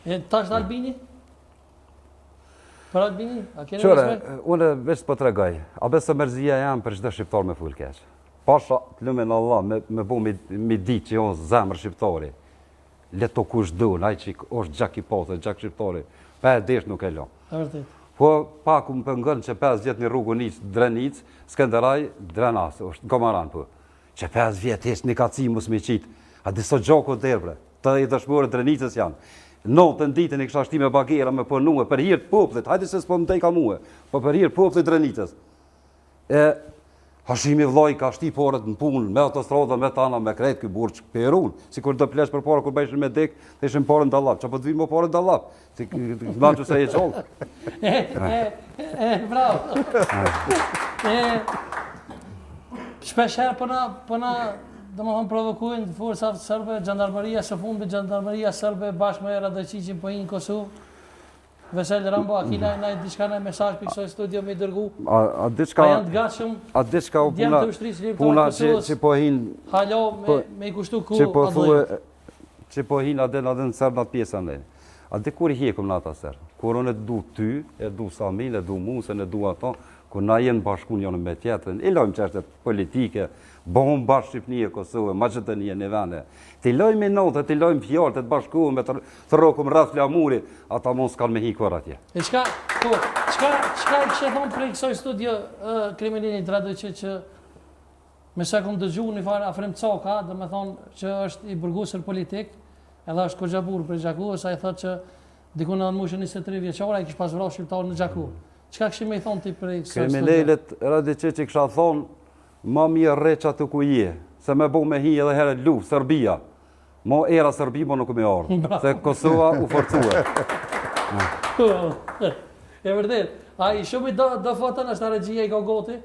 E tash Albini? Për Albini? A keni Qore, respekt? unë veç po të regaj. A besë mërzia jam për çdo shqiptar me full keq. Pasha, të lumen Allah, me bu mi ditë që jonë zemër shqiptari. Leto kush dun, ai që është gjak i pote, gjak shqiptari. Pa e desh nuk e lo. E vërtet. Po pak më pëngën që 5 vjetë një rrugë nicë, Drenic, Skenderaj, Drenas, është Gomaran po. Që 5 vjetë ishtë një kaci mus me qitë. A diso gjoko të erbre, të i dëshmore Drenicës janë. Notën ditën i kësha shti me bagera me përnue, për hirtë poplit, hajde se s'po më dejka muhe, po për hirtë poplit Drenicës. Hashimi vllai ka shti porët në punë, me autostradë, me tana, me krejt këj burë që perun. Si kur do plesh për para, kur bëjshin me dek, të ishin porën dallap. Që po të vim o porën dallap? Si këna që se e qollë. Bravo. Shpesher përna, do më thonë provokujnë forësat sërbe, gjandarmeria së fundit, gjandarmeria sërbe, bashkë me Radojqiqin po hinë Kosovë. Vesel Rambo, a kina e diçka në mesazh për kësoj studio me i dërgu? A janë të gatshëm? A diçka o puna që po hinë... Halo me i kushtu ku a dojë? Që po hinë adhe në sërë në pjesën dhe. A dhe kur i hjekum në ata sërë? Kur unë e du ty, e du Samil, e du Musën, e du ato, kur na jenë bashku njënë me tjetërën, i lojmë qështë politike, bohëm bashkë Shqipnije, Kosovë, Maqedonije, në vende. Ti lojmë i notë, ti lojmë fjallë, të bashkuë me të rokëm rrëth flamurit, ata mos kanë me hikur atje. E qka i kështë thonë prej kësoj studio kriminalinit Radojqiq që me se kom dëgju një farë Afrim Coka, dhe me thonë që është i burgusër politik, edhe është Koxhabur për Gjaku, sa i thotë që dikun në mushë 23 vjeqara, i kështë pas vrau shqiptarë në Gjaku. Qka kështë me i thonë ti prej kësoj studio? Kriminalit Radojqiq i kësha thonë, ma mirë reqa të ku je, se me bo me hi edhe herë luft, Serbia. Mo era Serbi, mo nuk me orë, se Kosova u forcue. E vërdet, a i shumë i do fotën është a regjia i Gogoti?